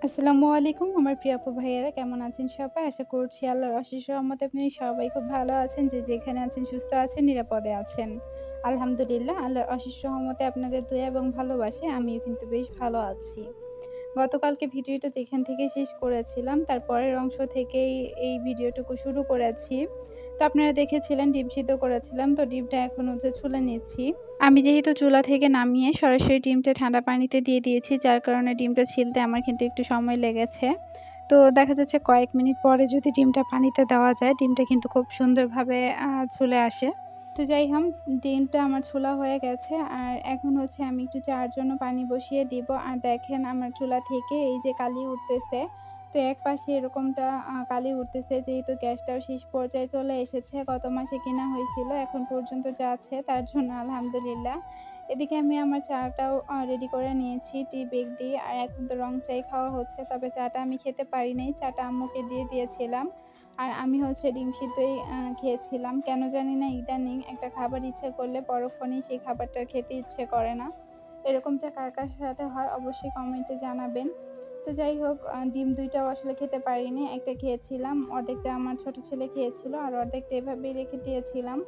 আসসালামু আলাইকুম আমার প্রিয় আপু ভাইয়ারা কেমন আছেন সবাই? আশা করছি আল্লাহর অশেষ রহমতে আপনি সবাই খুব ভালো আছেন। যে যেখানে আছেন সুস্থ আছেন, নিরাপদে আছেন। আলহামদুলিল্লাহ আল্লাহর অশেষ রহমতে আপনাদের দয়া এবং ভালোবাসায় আমিও কিন্তু বেশ ভালো আছি। গতকালকে ভিডিওটা যেখান থেকে শেষ করেছিলাম তার পরের অংশ থেকেই এই ভিডিওটুকু শুরু করেছি। তো আপনারা দেখেছিলেন ডিম সিদ্ধ করেছিলাম। তো ডিমটা এখন হচ্ছে ছুলে নিচ্ছি। আমি যেহেতু চুলা থেকে নামিয়ে সরাসরি ডিমটা ঠান্ডা পানিতে দিয়ে দিয়েছি, যার কারণে ডিমটা ছিলতে আমার কিন্তু একটু সময় লেগেছে। তো দেখা যাচ্ছে কয়েক মিনিট পরে যদি ডিমটা পানিতে দেওয়া যায়, ডিমটা কিন্তু খুব সুন্দরভাবে ছুলে আসে। তো যাই হোক, ডিমটা আমার ছোলা হয়ে গেছে। আর এখন হচ্ছে আমি একটু চা'র জন্য পানি বসিয়ে দিব। আর দেখেন আমার চুলা থেকে এই যে কালি উঠতেছে। তো এক পাশে এরকমটা কালি উঠতেছে, যেহেতু গ্যাসটাও শেষ পর্যায়ে চলে এসেছে। গত মাসে কেনা হয়েছিল। এখন পর্যন্ত যা আছে তার জন্য আলহামদুলিল্লাহ। এদিকে আমি আমার চাটাও রেডি করে নিয়েছি টি ব্যাগ দিয়ে। আর এখন তো রং চাই খাওয়া হচ্ছে। তবে চাটা আমি খেতে পারি নাই। চাটা আম্মুকে দিয়ে দিয়েছিলাম। আর আমি হচ্ছে ডিম সিদ্ধই খেয়েছিলাম। কেন জানি না ইদানিং একটা খাবার ইচ্ছে করলে পরক্ষণেই সেই খাবারটা খেতে ইচ্ছে করে না। এরকমটা কার, কার সাথে হয় অবশ্যই কমেন্টে জানাবেন। তো যাই হোক, ডিম ২ টাও আসলে খেতে পারিনি। একটা খেয়েছিলাম, অর্ধেকটা আমার ছোট ছেলে খেয়েছিল আর অর্ধেকটা এভাবেই রেখে দিয়েছিলাম।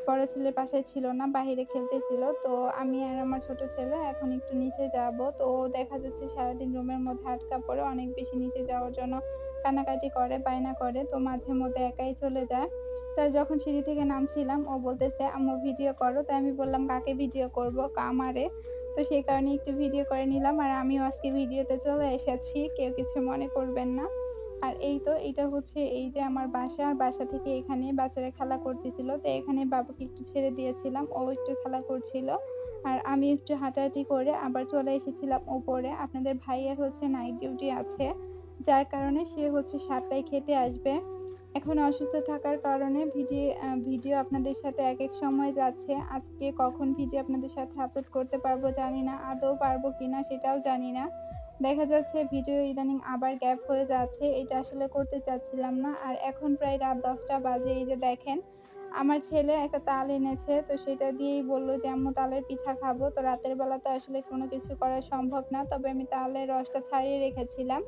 বড় ছেলে বাসায় ছিল না, বাহিরে খেলতেছিল। তো আমি আর আমার ছোট ছেলে এখন একটু নিচে যাবো। তো ও দেখা যাচ্ছে সারাদিন রুমের মধ্যে আটকা পড়ে অনেক বেশি নিচে যাওয়ার জন্য কান্নাকাটি করে, বায়না করে। তো মাঝে মধ্যে একাই চলে যায়। তো যখন সিঁড়ি থেকে নামছিলাম ও বলতেছে, "আম্মু ভিডিও করো।" তো আমি বললাম, "কাকে ভিডিও করব?" আমারে। তো সেই কারণে একটু ভিডিও করে নিলাম। আর আমিও আজকে ভিডিওতে চলে এসেছি। কেউ কিছু মনে করবেন না। আর এই তো এটা হচ্ছে এই যে আমার বাসা। আর বাসা থেকে এখানে বাচ্চারা খেলা করতেছিল। তো এখানে বাবুকে একটু ছেড়ে দিয়েছিলাম। ও একটু খেলা করছিল। আর আমি একটু হাঁটাহাঁটি করে আবার চলে এসেছিলাম উপরে। আপনাদের ভাইয়ের হচ্ছে নাইট ডিউটি আছে। যার কারণে সে হচ্ছে ৭ টায় খেতে আসবে। এখন অসুস্থ থাকার কারণে ভিডিও আপনাদের সাথে একেক সময় যাচ্ছে। আজকে কখন ভিডিও আপনাদের সাথে আপলোড করতে পারবো জানি না। আদৌ পারবো কিনা সেটাও জানি না। দেখা যাচ্ছে ভিডিও ইদানিং আবার গ্যাপ হয়ে যাচ্ছে। এটা আসলে করতে চাচ্ছিলাম না। আর এখন প্রায় রাত ১০টা বাজে। এই যে দেখেন, আমার ছেলে একটা তাল এনেছে। তো সেটা দিয়েই বলল যে, "আম্মু তালের পিঠা খাবো।" তো রাতের বেলা তো আসলে কোনো কিছু করা সম্ভব না। তবে আমি তালের রসটা ছাড়িয়ে রেখেছিলাম।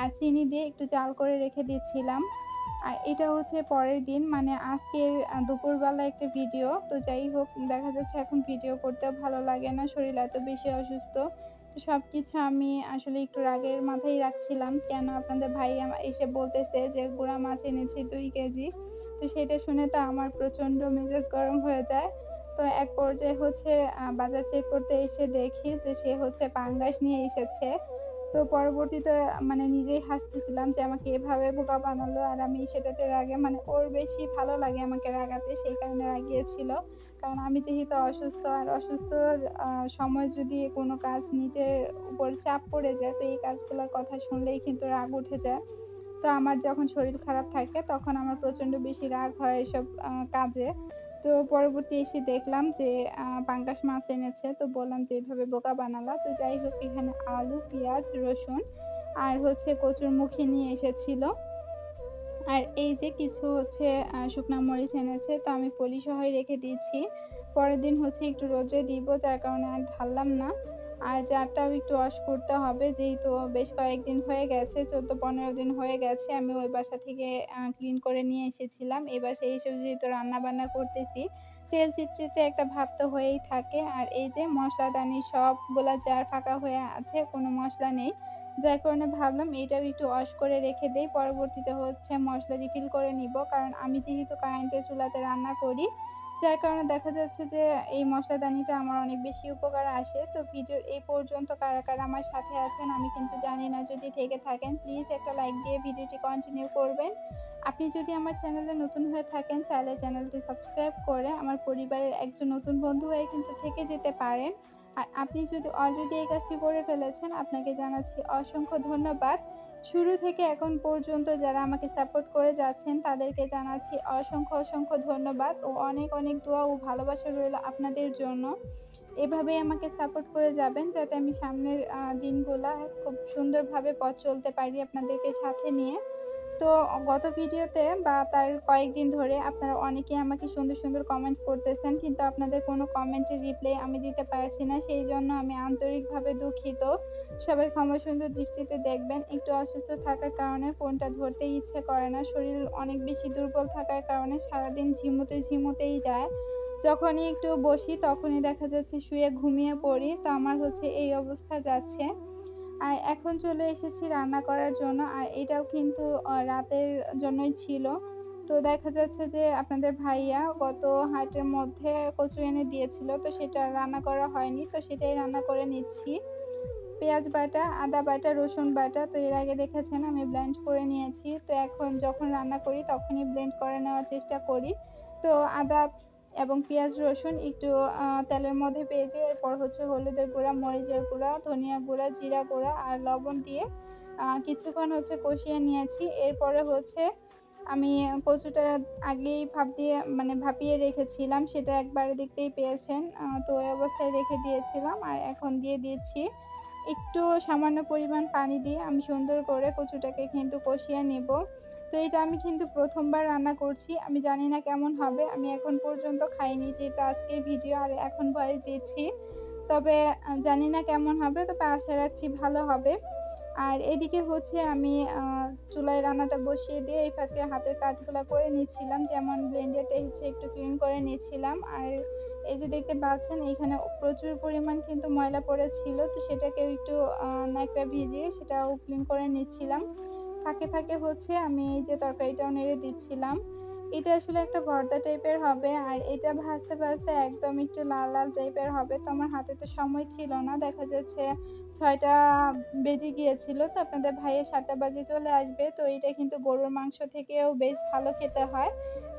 আর চিনি দিয়ে একটু জাল করে রেখে দিয়েছিলাম। আর এটা হচ্ছে পরের দিন, মানে আজকের দুপুরবেলা একটা ভিডিও। তো যাই হোক, দেখা যাচ্ছে এখন ভিডিও করতেও ভালো লাগে না। শরীর এত বেশি অসুস্থ। তো সবকিছু আমি আসলে একটু রাগের মাথায় রাখছিলাম। কেন আপনাদের ভাই এসে বলতেছে যে গুড়া মাছ এনেছি ২ কেজি। তো সেটা শুনে তো আমার প্রচন্ড মেজাজ গরম হয়ে যায়। তো এক পর্যায়ে হচ্ছে বাজার চেক করতে এসে দেখি যে সে হচ্ছে পাঙ্গাস নিয়ে এসেছে। তো পরবর্তীতে মানে নিজেই হাসতেছিলাম যে আমাকে এভাবে বোকা বানালো। আর আমি সেটাতে রাগে, মানে ওর বেশি ভালো লাগে আমাকে রাগাতে, সেই কারণে রাগিয়েছিল। কারণ আমি যেহেতু অসুস্থ, আর অসুস্থর আ সময় যদি কোনো কাজ নিজের উপর চাপ পড়ে যায়, তো এই কাজগুলোর কথা শুনলেই কিন্তু রাগ উঠে যায়। তো আমার যখন শরীর খারাপ থাকে তখন আমার প্রচন্ড বেশি রাগ হয় এসব কাজে। তো পরবর্তী এসে দেখলাম যে পাঙ্গাস মাছ এনেছে। তো বললাম যে, "এভাবে বোকা বানালা।" তো যাই হোক, এখানে আলু, পেঁয়াজ, রসুন আর হচ্ছে কচুরমুখী নিয়ে এসেছিল। আর এই যে কিছু হচ্ছে শুকনা মরিচ এনেছে। তো আমি পলি সহই রেখে দিয়েছি। পরের দিন হচ্ছে একটু রোদ্রে দিব, যার কারণে আর ঢাললাম না। আর জারটাও একটু ওয়াশ করতে হবে, যেহেতু বেশ কয়েকদিন হয়ে গেছে, ১৪-১৫ দিন হয়ে গেছে আমি ওই বাসা থেকে ক্লিন করে নিয়ে এসেছিলাম। এই বাসায় এসেও যেহেতু রান্না-বান্না করতেছি, তেল চিটচিটে একটা ভাব তো হয়েই থাকে। আর এই যে মসলাদানি সবগুলা জার ফাঁকা হয়ে আছে, কোনো মসলা নেই। যার কারণে ভাবলাম এটাও একটু ওয়াশ করে রেখে দেই। পরবর্তীতে হচ্ছে মসলা রিফিল করে নিবো। কারণ আমি যেহেতু কারেন্টের চুলাতে রান্না করি, যার কারণে দেখা যাচ্ছে যে এই মসলাদানিটা আমার অনেক বেশি উপকারে আসে। তো ভিডিওর এই পর্যন্ত কারা, কারা আমার সাথে আছেন আমি কিন্তু জানি না। যদি থেকে থাকেন প্লিজ একটা লাইক দিয়ে ভিডিওটি কন্টিনিউ করবেন। আপনি যদি আমার চ্যানেলে নতুন হয়ে থাকেন, চাইলে চ্যানেলটি সাবস্ক্রাইব করে আমার পরিবারের একজন নতুন বন্ধু হয়ে কিন্তু থেকে যেতে পারেন। আর আপনি যদি অলরেডি এই কাজটি করে ফেলেছেন, আপনাকে জানাচ্ছি অসংখ্য ধন্যবাদ। শুরু থেকে এখন পর্যন্ত যারা আমাকে সাপোর্ট করে যাচ্ছেন, তাদেরকে জানাচ্ছি অসংখ্য, অসংখ্য ধন্যবাদ ও অনেক, অনেক দোয়া ও ভালোবাসা রইলো আপনাদের জন্য। এভাবেই আমাকে সাপোর্ট করে যাবেন, যাতে আমি সামনের দিনগুলা খুব সুন্দরভাবে পথ চলতে পারি আপনাদেরকে সাথে নিয়ে। তো গত ভিডিওতে বা তার কয়েকদিন ধরে আপনারা অনেকেই আমাকে সুন্দর, সুন্দর কমেন্ট করতেছেন। কিন্তু আপনাদের কোনো কমেন্টের রিপ্লাই আমি দিতে পারছি না। সেইজন্য আমি আন্তরিকভাবে দুঃখিত। সবাই ক্ষমা সুন্দর দৃষ্টিতে দেখবেন। একটু অসুস্থ থাকার কারণে ফোনটা ধরতেই ইচ্ছে করে না। শরীর অনেক বেশি দুর্বল থাকার কারণে সারাদিন ঝিমুতেই যায়। যখনই একটু বসি তখনই দেখা যাচ্ছে শুয়ে ঘুমিয়ে পড়ি। তো আমার হচ্ছে এই অবস্থা যাচ্ছে। আর এখন চলে এসেছি রান্না করার জন্য। আর এটাও কিন্তু রাতের জন্যই ছিল। তো দেখা যাচ্ছে যে আপনাদের ভাইয়া গত হাটের মধ্যে কচু এনে দিয়েছিল। তো সেটা রান্না করা হয়নি। তো সেটাই রান্না করে নিচ্ছি। পেঁয়াজ বাটা, আদা বাটা, রসুন বাটা। তো এর আগে দেখেছেন আমি ব্লেন্ড করে নিয়েছি। তো এখন যখন রান্না করি তখনই ব্লেন্ড করে নেওয়ার চেষ্টা করি। তো আদা এবং পেঁয়াজ, রসুন একটু তেলের মধ্যে ভেজে এরপর হচ্ছে হলুদের গুঁড়া, মরিচের গুঁড়া, ধনিয়া গুঁড়া, জিরা গুঁড়া আর লবণ দিয়ে কিছুক্ষণ হচ্ছে কষিয়ে নিয়েছি। এরপরে হচ্ছে আমি কচুটা আগেই ভাপিয়ে রেখেছিলাম। সেটা একবারে দেখতেই পেয়েছেন। তো ওই অবস্থায় রেখে দিয়েছিলাম। আর এখন দিয়ে দিয়েছি একটু সামান্য পরিমাণ পানি দিয়ে আমি সুন্দর করে কচুটাকে কিন্তু কষিয়ে নেব। তো এটা আমি কিন্তু ১ম বার রান্না করছি। আমি জানি না কেমন হবে। আমি এখন পর্যন্ত খাইনি, যেহেতু আজকের ভিডিও আর এখন ভয়েস দিচ্ছি। তবে জানি না কেমন হবে, তবে আশা রাখছি ভালো হবে। আর এদিকে হচ্ছে আমি চুলায় রান্নাটা বসিয়ে দিয়ে এই ফাঁকে হাতের কাজগুলা করে নিচ্ছিলাম। যেমন ব্লেন্ডারটা হচ্ছে একটু ক্লিন করে নিচ্ছিলাম। আর এই যে দেখতে পাচ্ছেন এখানে প্রচুর পরিমাণ কিন্তু ময়লা পড়েছিল। তো সেটাকেও একটু ন্যাকড়া ভিজিয়ে সেটাও ক্লিন করে নিচ্ছিলাম। ফাঁকে, ফাঁকে হচ্ছে আমি এই যে তরকারিটাও নেড়ে দিচ্ছিলাম। এটা আসলে একটা ভর্তা টাইপের হবে। আর এটা ভাজতে, ভাজতে একদম একটু লাল, লাল টাইপের হবে। তো আমার হাতে তো সময় ছিল না। দেখা যাচ্ছে ৬টা বেজে গিয়েছিল। তো আপনাদের ভাইয়ের ৭টা বাজে চলে আসবে। তো এটা কিন্তু গরুর মাংস থেকেও বেশ ভালো খেতে হয়।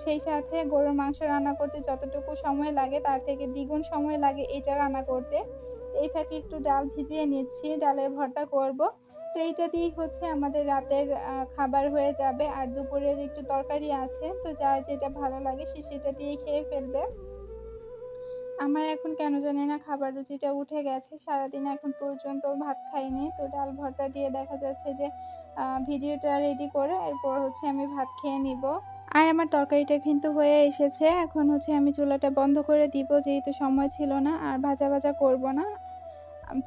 সেই সাথে গরুর মাংস রান্না করতে যতটুকু সময় লাগে তার থেকে দ্বিগুণ সময় লাগে এটা রান্না করতে। এই ফাঁকে একটু ডাল ভিজিয়ে নিচ্ছি, ডালের ভর্তা করব। তো এইটা দিয়েই হচ্ছে আমাদের রাতের খাবার হয়ে যাবে। আর দুপুরের একটু তরকারি আছে। তো যার যেটা ভালো লাগে সে সেটা দিয়েই খেয়ে ফেলবে। আমার এখন কেন জানি না খাবার রুচিটা উঠে গেছে। সারাদিন এখন পর্যন্ত ভাত খাইনি। তো ডাল ভর্তা দিয়ে দেখা যাচ্ছে যে ভিডিওটা রেডি করে এরপর হচ্ছে আমি ভাত খেয়ে নিবো। আর আমার তরকারিটা কিন্তু হয়ে এসেছে। এখন হচ্ছে আমি চুলাটা বন্ধ করে দিব, যেহেতু সময় ছিল না আর ভাজা করব না।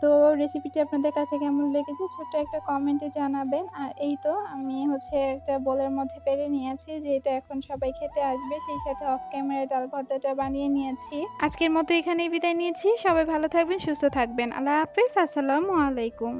তো রেসিপিটি আপনাদের কাছে কেমন লেগেছে ছোট্ট একটা কমেন্টে জানাবেন। আর এই তো আমি হচ্ছে একটা বোলের মধ্যে পেরে নিয়েছি, যে এটা এখন সবাই খেতে আসবে। সেই সাথে অফ ক্যামেরায় ডাল ভর্তাটা বানিয়ে নিয়েছি। আজকের মতো এখানেই বিদায় নিয়েছি। সবাই ভালো থাকবেন, সুস্থ থাকবেন। আল্লাহ হাফেজ। আসসালামু আলাইকুম।